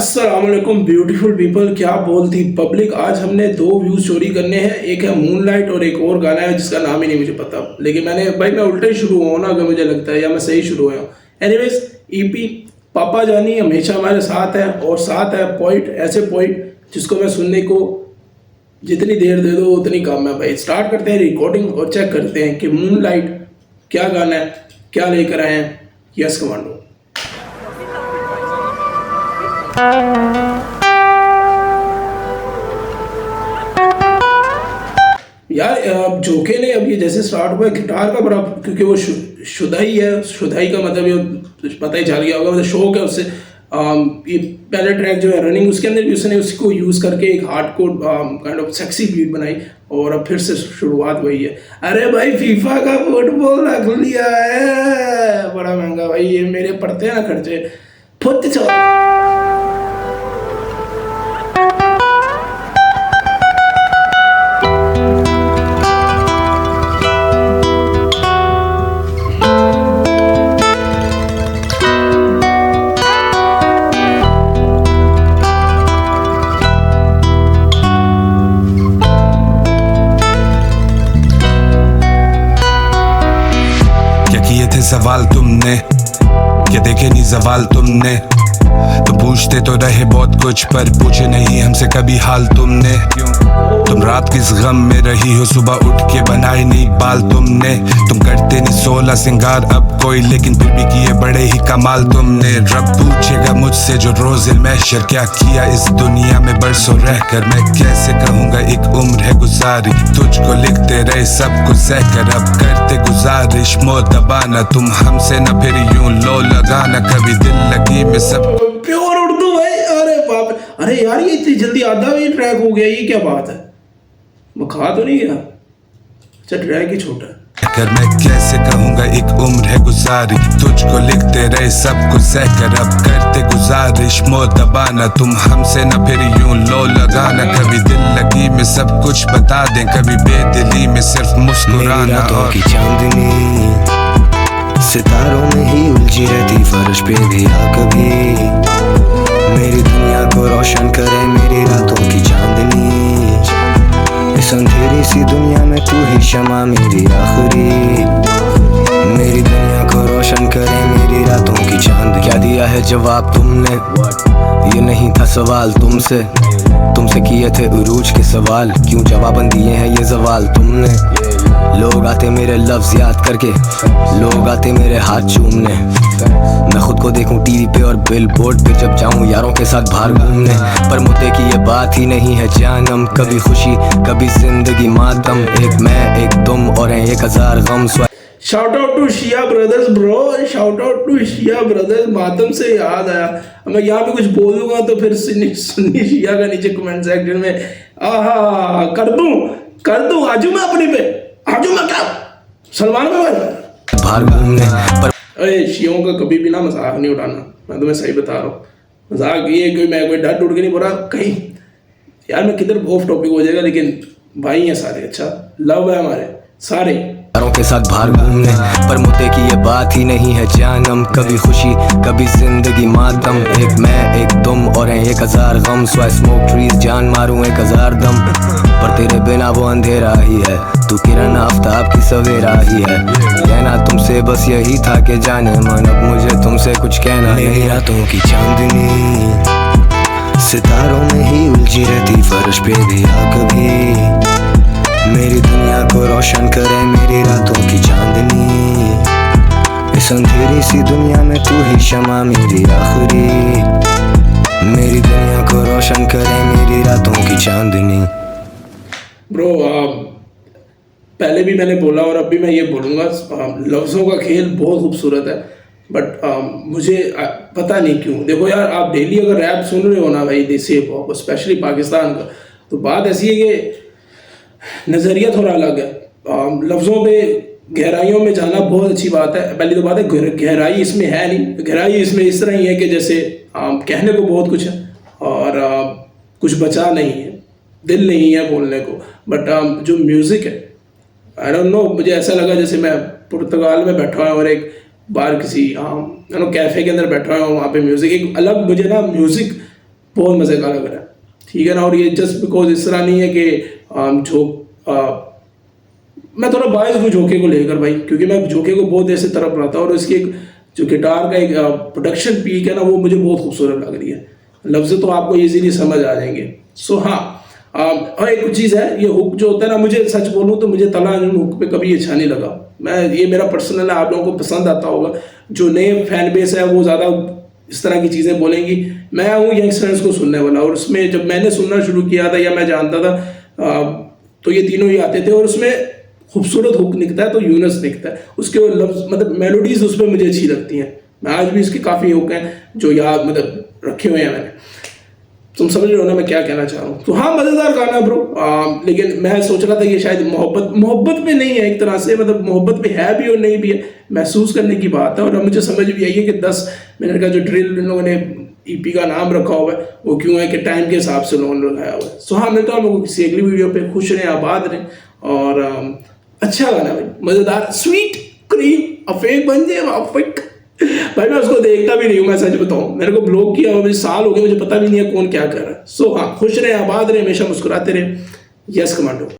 अस्सलामुअलैकुम beautiful people, क्या बोलती पब्लिक। आज हमने दो व्यूज चोरी करने हैं। एक है मूनलाइट और एक और गाना है जिसका नाम ही नहीं मुझे पता, लेकिन मैं उल्टा ही शुरू हुआ हूँ ना, अगर मुझे लगता है, या मैं सही शुरू हुआ हूँ। एनीवेज, ईपी पापा जानी हमेशा हमारे साथ है, और साथ है पॉइंट, ऐसे पॉइंट जिसको मैं सुनने को जितनी देर दे दो उतनी कम है भाई। स्टार्ट करते हैं रिकॉर्डिंग और चेक करते हैं कि मूनलाइट क्या गाना है, क्या लेकर आए हैं। Yes commando. यार जोके ने अब ये जैसे स्टार्ट हुआ है गिटार का बड़ा, क्योंकि वो शुदाई है, शुदाई का मतलब ये पता ही चल गया होगा, मतलब शौक है उससे। ये पहले ट्रैक जो है रनिंग, उसके अंदर भी उसने उसको यूज़ करके एक hardcore kind of sexy beat बनाई, और अब फिर से शुरुआत वही है। अरे भाई फीफा का फुटबॉल रख लिया है, बड़ा महंगा भाई, ये मेरे पड़ते हैं ना खर्चे फुट चल। किए थे सवाल तुमने, क्या देखे नहीं सवाल तुमने। तो पूछते तो रहे बहुत कुछ, पर पूछे नहीं हमसे कभी हाल तुमने। तुम रात किस गम में रही हो, सुबह उठ के बनाए नहीं बाल तुमने। तुम करते नहीं 16 सिंगार अब कोई, लेकिन फिर भी किए बड़े ही कमाल तुमने। रब पूछेगा मुझसे जो रोज़ महशर, क्या किया इस दुनिया में बरसों रहकर। मैं कैसे कहूँगा एक उम्र है गुजारी, तुझको लिखते रहे सब कुछ सहकर। अब करते गुजारिश मो दबाना, तुम हमसे न फिर यूं लो लगाना। कभी दिल लगी में सब प्योर उर्दू भाई। अरे बाप, अरे यार ये इतनी जल्दी आधा भी ट्रैक हो गया, ये क्या बात है। मैं खा तो नहीं गया, अच्छा ट्रैक ही छोटा है। कर मैं कैसे कहूँगा एक उम्र है गुजारी, तुझको लिखते रहे सब कुछ सहकर। अब करते गुजारिश मो दबाना, तुम हमसे न फिर यूं लो लगाना। कभी दिल लगी में सब कुछ बता दें, कभी बेदिली में सिर्फ मुस्कुराना। और की चांदनी सितारों में ही उलझी रहती, फर्श पे भी आ कभी। मेरी दुनिया को रोशन करे मेरी रातों की चांदनी। इस अंधेरी सी दुनिया में तू ही शमा मेरी आखिरी। मेरी दुनिया को रोशन करे मेरी रातों की चांद। क्या दिया है जवाब तुमने, ये नहीं था सवाल तुमसे। तुमसे किए थे उरूज के सवाल, क्यों जवाबन दिए हैं ये सवाल तुमने। लोग आते मेरे लफ्ज याद करके, लोग आते मेरे हाथ चूमने। मैं खुद को देखूं टीवी पे और बिल बोर्ड पे, जब जाऊं यारों के साथ बाहर घूमने। पर मुद्दे की ये बात ही नहीं है जानम, कभी खुशी कभी जिंदगी मातम। एक मैं एक तुम और 1000 गम। Shout out to Shia brothers bro, shout out to Shia brothers. मातम से याद आया, मैं यहाँ पे कुछ बोलूंगा तो फिर सुन्नी शिया का नीचे कमेंट सेक्शन में आहा कर दूं आजू मैं अपने पे आजू मैं क्या सलमान में बाहर घूमने। पर अरे शियों का कभी भी ना मजाक नहीं उठाना, मैं तुम्हें सही बता रहा हूँ। मजाक ये कोई डर उड़ के नहीं बोल रहा कहीं, यार मैं किधर ऑफ टॉपिक हो जाएगा, लेकिन भाई हैं सारे, अच्छा लव है हमारे सारे यारों के साथ बाहर घूमने। पर मुद्दे की ये बात ही नहीं है जानम, कभी खुशी कभी जिंदगी मातम। एक मैं एक तुम और 1000 गम। सो आई स्मोक ट्रीज, जान मारूं 1000 दम। पर तेरे बिना वो अंधेरा ही है, तू किरण आफ्ताब की सवेरा ही है। कहना तुमसे बस यही था कि जाने मन, अब मुझे तुमसे कुछ कहना नहीं। रातों की चांदनी सितारों में ही उलझी रहती, फर्श पे भी आ कभी। मेरी दुनिया को रोशन करे मेरी रातों की चांदनी। इस अंधेरी सी दुनिया में तू ही शमा मेरी आखिरी। मेरी दुनिया को रोशन करे मेरी रातों की चांदनी। ब्रो पहले भी मैंने बोला और अब भी मैं ये बोलूँगा, लफ्ज़ों का खेल बहुत खूबसूरत है, बट मुझे पता नहीं क्यों। देखो यार, आप डेली अगर रैप सुन रहे हो ना भाई, देसी हिप हॉप स्पेशली पाकिस्तान का, तो बात ऐसी है कि नज़रिया थोड़ा अलग है। लफ्ज़ों पे गहराइयों में जाना बहुत अच्छी बात है। पहली तो बात है गहराई इसमें है नहीं, गहराई इसमें इस तरह ही है कि जैसे कहने को बहुत कुछ है और कुछ बचा नहीं है, दिल नहीं है बोलने को। बट जो म्यूज़िक है, आई डोंट नो, मुझे ऐसा लगा जैसे मैं पुर्तगाल में बैठा हुआ और एक बार किसी कैफ़े के अंदर बैठा हुआ हूँ, वहाँ पे म्यूज़िक एक अलग, मुझे ना म्यूज़िक बहुत मज़े का लग रहा है, ठीक है ना। और ये जस्ट बिकॉज इस तरह नहीं है कि मैं थोड़ा बायस हूँ झोंके को लेकर भाई, क्योंकि मैं झोंके को बहुत देर से तरफ रहा था और इसकी एक जो गिटार का एक प्रोडक्शन पीक है ना, वो मुझे बहुत खूबसूरत लग रही है। लफ्ज़ तो आपको इजीली समझ आ जाएंगे। सो हाँ, और एक चीज़ है, ये हुक जो होता है ना, मुझे सच बोलूँ तो मुझे तला हुक पे कभी अच्छा नहीं लगा। ये मेरा पर्सनल है, आप लोगों को पसंद आता होगा। जो नए फैन बेस है वो ज़्यादा इस तरह की चीज़ें बोलेंगी। मैं हूँ यंगस्टर्स को सुनने वाला, और उसमें जब मैंने सुनना शुरू किया था या मैं जानता था तो ये तीनों ही आते थे, और उसमें खूबसूरत हुक निकलता है तो यूनस निकलता है, उसके वो लफ्ज़ मतलब मेलोडीज उसमें मुझे अच्छी लगती हैं। मैं आज भी इसके काफ़ी हुक हैं जो याद मतलब रखे हुए हैं मैंने। तुम समझ रहे हो ना मैं क्या कहना चाह रहा हूँ। तो हाँ, मज़ेदार गाना ब्रो। लेकिन मैं सोच रहा था कि शायद मोहब्बत में नहीं है एक तरह से, मतलब मोहब्बत में है भी और नहीं भी है, महसूस करने की बात है। और अब मुझे समझ भी आई है कि 10 मिनट का जो ड्रिल इन लोगों ने ईपी का नाम रखा हुआ है वो क्यों है कि टाइम के हिसाब से लोगों ने लगाया हुआ है। सो हाँ, मिलता हूँ लोगों किसी अगली वीडियो पे। खुश रहें, आबाद रहें, और अच्छा गाना भाई, मज़ेदार, स्वीट क्रीम अफेक बन जाए अफेक भाई। मैं उसको देखता भी नहीं हूँ, मैं सच बताऊँ, मेरे को ब्लॉक किया हुआ मुझे साल हो गए, मुझे पता भी नहीं है कौन क्या कर रहा है। सो हाँ, खुश रहे, आबाद रहे, हमेशा मुस्कुराते रहे। Yes commando.